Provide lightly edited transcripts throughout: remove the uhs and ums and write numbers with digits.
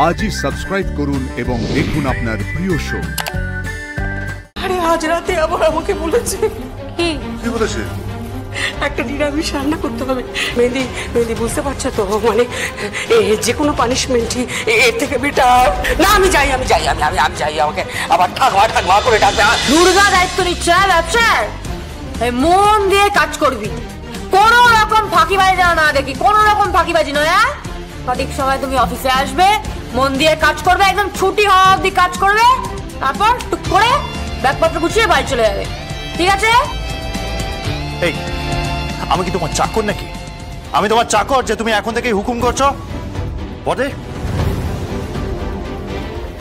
আজই সাবস্ক্রাইব করুন এবং দেখুন আপনার প্রিয় শো। আরে আজ রাতে আবার আমাকে বলেছে। কি বলেছে? একটা নিরামিষ রান্না করতে হবে। মেহেদি বুঝতে পারছো তো, মানে যে কোনো পানিশমেন্টই এর থেকে বেটার। না আমি যাই, আমাকে আবার ঠাকমা করে ডাকবে। দুর্গা দায়িত্ব নিচ্ছে ব্যবসার, মন দিয়ে কাজ করবি, কোন রকম ফাঁকিবাজি যেন না দেখি, কোন রকম ফাঁকিবাজি নয়। সঠিক সময় তুমি অফিসে আসবে, মন দিয়ে কাজ করবে, একদম ছুটি হওয়া অবধি কাজ করবে, তারপর টুক করে ব্যাগপত্র গুছিয়ে বাড়ি চলে যাবে, ঠিক আছে? এই আমি কি তোমার চাকর নাকি? আমি তোমার চাকর যে তুমি এখন থেকেই হুকুম করছো? বটে,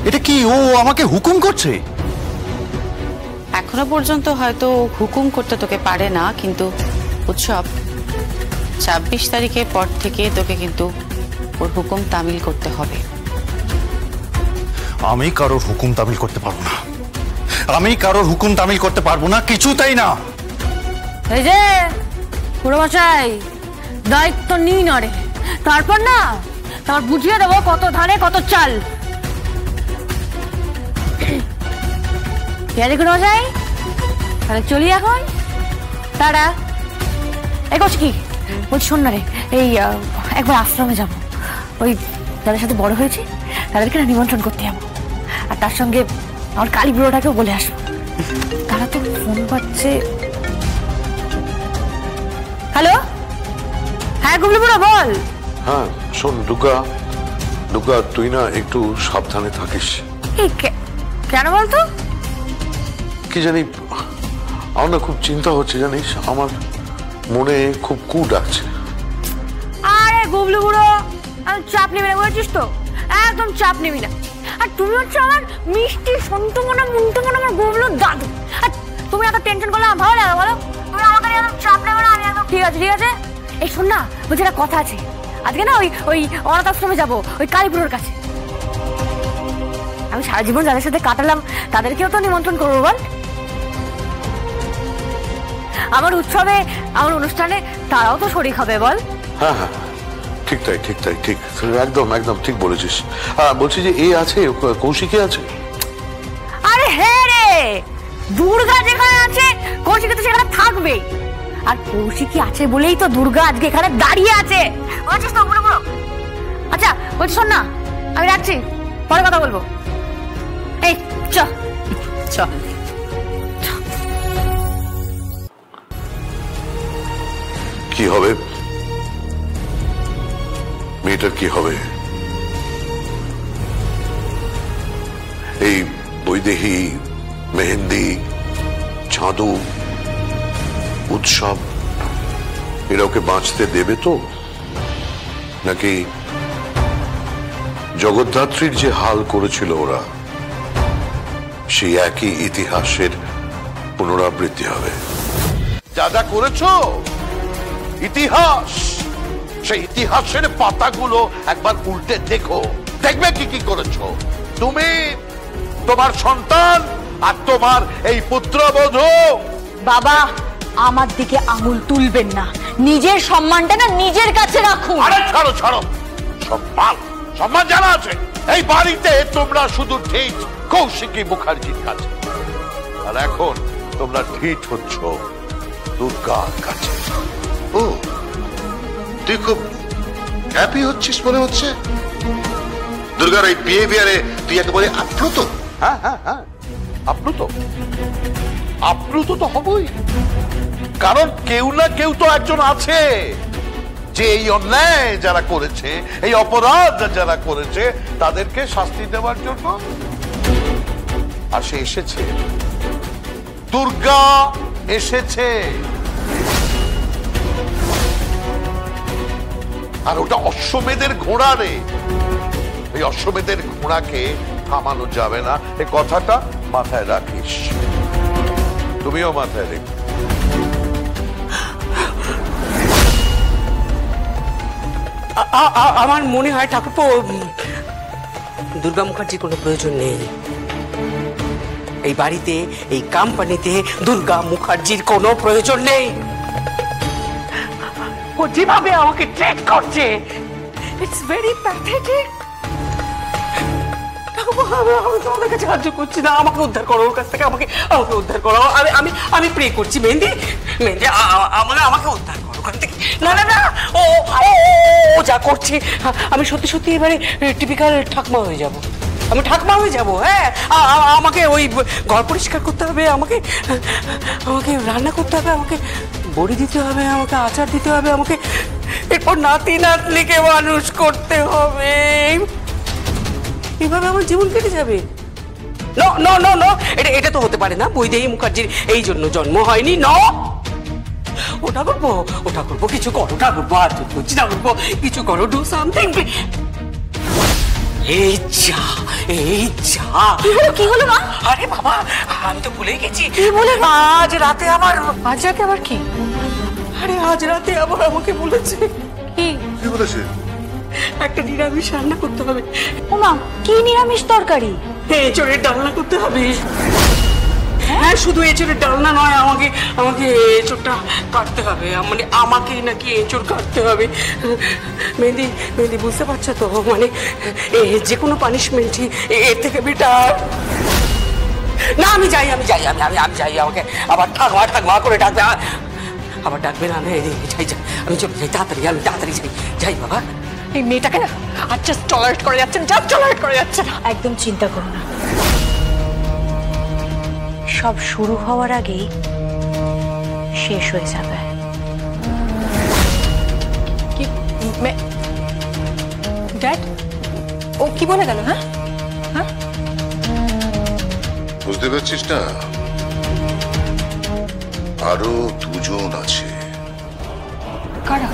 এটা কি ও আমাকে হুকুম করছে? এখনো পর্যন্ত হয়তো হুকুম করতে তোকে পারে না, কিন্তু উৎসব 26 তারিখের পর থেকে তোকে কিন্তু ওর হুকুম তামিল করতে হবে। আমি কারোর হুকুম তামিল করতে পারবো না, আমি কারোর হুকুম তামিল করতে পারবো না, কিছুতেই না। এই যে পুরোমশাই, দায়িত্ব নিই না রে, তারপর না তার বুঝিয়ে দেবো কত ধানে কত চাল। ঠিক আছে পুরোমশাই, তাহলে চলি এখন, টাটা। এই করছি কি বলছি, শোন না রে, এই একবার আশ্রমে যাবো, ওই যাদের সাথে বড় হয়েছি তাদেরকে না নিমন্ত্রণ করতে যাবো, আর তার সঙ্গে আমার কালী বুড়োটাকেও বলে আসবো। তারা তো ফোন পাচ্ছে। হ্যালো, হ্যাঁ গুবলু বুড়ো বল। হ্যাঁ শোন দুর্গা, তুই না একটু সাবধানে থাকিস। কেন বলতো? কি জানি, আমার না খুব চিন্তা হচ্ছে জানিস, আমার মনে খুব কু ডাকছে। আরে গুবলু বুড়ো, আমি চাপ নিবি না বলেছিস তো, একদম চাপ নিবি না। আর তুমি হচ্ছে আমার মিষ্টি সন্টু মনে আমার গুবলুর দাদু, আর তুমি এত টেনশন করলে আমার ভালো লাগে বলো? তুমি আমাকে একদম চাপ নেবে না, আমি একদম ঠিক আছে। এই শোন না, বলছি একটা কথা আছে, আজকে না ওই অনাথ আশ্রমে যাবো, ওই কালীপুরের কাছে। আমি সারা জীবন যাদের সাথে কাটালাম তাদেরকেও তো নিমন্ত্রণ করবো বল। আমার উৎসবে, আমার অনুষ্ঠানে তারাও তো শরীক হবে বল। হ্যাঁ হ্যাঁ ঠিক তাই, একদম ঠিক বলেছিস। বলছি যে এই আছে, কৌশিকী আছে। আরে হ্যাঁ রে, দুর্গা যেখানে আছে কৌশিকী তো সেখানে থাকবে, আর কৌশিকী আছে বলেই তো দুর্গা আজকে এখানে দাঁড়িয়ে আছে, বুঝছিস তো? আচ্ছা বলছি শোন না, আমি রাখছি, পরে কথা বলবো। এই চল। কি হবে মেয়েটার, কি হবে? এই বৈদেহী, মেহেন্দি, চাঁদু, উৎসব, এরা ওকে বাঁচতে দেবে তো, নাকি জগদ্ধাত্রীর যে হাল করেছিল ওরা, সেই একই ইতিহাসের পুনরাবৃত্তি হবে? যা যা করেছো ইতিহাস, সেই ইতিহাসের পাতাগুলো একবার উল্টে দেখো, দেখবে কি কি করেছো তুমি, তোমার সন্তান আর তোমার এই পুত্রবধূ। বাবা আমার দিকে আঙুল তুলবেন না, নিজের সম্মানটা না নিজের কাছে রাখুন। আরে ছাড়ো, সম্মান জানা আছে। এই বাড়িতে তোমরা শুধু ঠিক কৌশিকী মুখার্জির কাছে, আর এখন তোমরা ঠিক হচ্ছ দুর্গার কাছে। ও তুই খুব হ্যাপি হচ্ছিস মনে হচ্ছে দুর্গার এই বিহেভিয়ারে, তুই একেবারে আপ্লুত। হ্যাঁ আপ্লুত তো হবই, কারণ কেউ না কেউ তো একজন আছে যে এই অন্যায় যারা করেছে, এই অপরাধ যারা করেছে তাদেরকে শাস্তি দেওয়ার জন্য, আর সে এসেছে, দুর্গা এসেছে। আর ওটা অশ্বমেধের ঘোড়া রে, এই অশ্বমেধের ঘোড়াকে থামানো যাবে না, এই কথাটা মাথায় রাখিস, তুমিও মাথায় রেখো। আমার মনে হয় ঠাকুরপো, দুর্গা মুখার্জির কোনো প্রয়োজন নেই এই বাড়িতে, এই কোম্পানিতে। দুর্গা মুখার্জির কোনো প্রয়োজন নেই। ও যেভাবে আমাকে ট্রিট করছে, ইটস ভেরি প্যাথেটিক। আমি তোমাদের কাছে সাহায্য করছি না, আমাকে উদ্ধার করো ওর কাছ থেকে, আমাকে আমাকে উদ্ধার করো। আমি আমি আমি প্রে করছি মেহেন্দি, মেহেন্দি আমাকে উদ্ধার করো ওখান থেকে। না না না, ও ও ও যা করছে, আমি সত্যি সত্যি এবারে টিপিক্যাল ঠাকমা হয়ে যাব, আমি ঠাকমা হয়ে যাব। হ্যাঁ, আমাকে ওই ঘর পরিষ্কার করতে হবে, আমাকে আমাকে রান্না করতে হবে, আমাকে বড়ি দিতে হবে, আমাকে আচার দিতে হবে, আমাকে এরপর নাতি নাতনিকে মানুষ করতে হবে। এভাবে আমার জীবন কেটে যাবে? নো নো নো নো, এটা তো হতে পারে না। বৈদেহী মুখার্জির এই জন্য জন্ম হয়নি। ন ওটা করবো, ওটা করবো, কিছু করো, ওটা করবো, আর করছি না করবো, কিছু করো, ডু সামথিং। এই যা, এই যা, কি হলো মা? আরে বাবা, আমি তো ভুলে গেছি। কি বলে? আজ রাতে আবার, আজ রাতে আবার কি? আরে আজ রাতে আবার আমাকে বলেছে কি কি বলেছে? একটা নিরামিষ রান্না করতে হবে। ওমা, কি নিরামিষ তরকারি? এঁচড়ের ডালনা করতে হবে। হ্যাঁ, শুধু এঁচড়ের ডালনা নয়, আমাকে আমাকে এঁচড়টা কাটতে হবে, মানে আমাকে নাকি এঁচড় কাটতে হবে। মেহেন্দি, মেহেন্দি বুঝতে পারছো তো, মানে যে কোনো পানিশমেন্টই এর থেকে বেটার। না আমি যাই, আমি যাই, আমি আমি আমি যাই, আমাকে আবার ঠাকমা ঠাকমা করে ডাকবে, আবার ডাকবে না। আমি যাই যাই, আমি চলে যাই, তাড়াতাড়ি, আমি তাড়াতাড়ি যাই, যাই বাবা। এই মেয়েটাকে না আর জাস্ট টলারেট করে যাচ্ছে না, জাস্ট টলারেট করে যাচ্ছে না। একদম চিন্তা করো না, সব শুরু হওয়ার আগেই শেষ হয়ে যাবে। কি ড্যাড, ও কি বলে গেল? হ্যাঁ হ্যাঁ, বুঝতে পারছিস না? আরো দুজন আছে। কারা?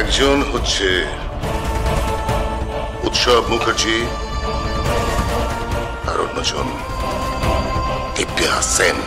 একজন হচ্ছে উৎসব মুখার্জি, আর অন্যজন দিব্যা সেন।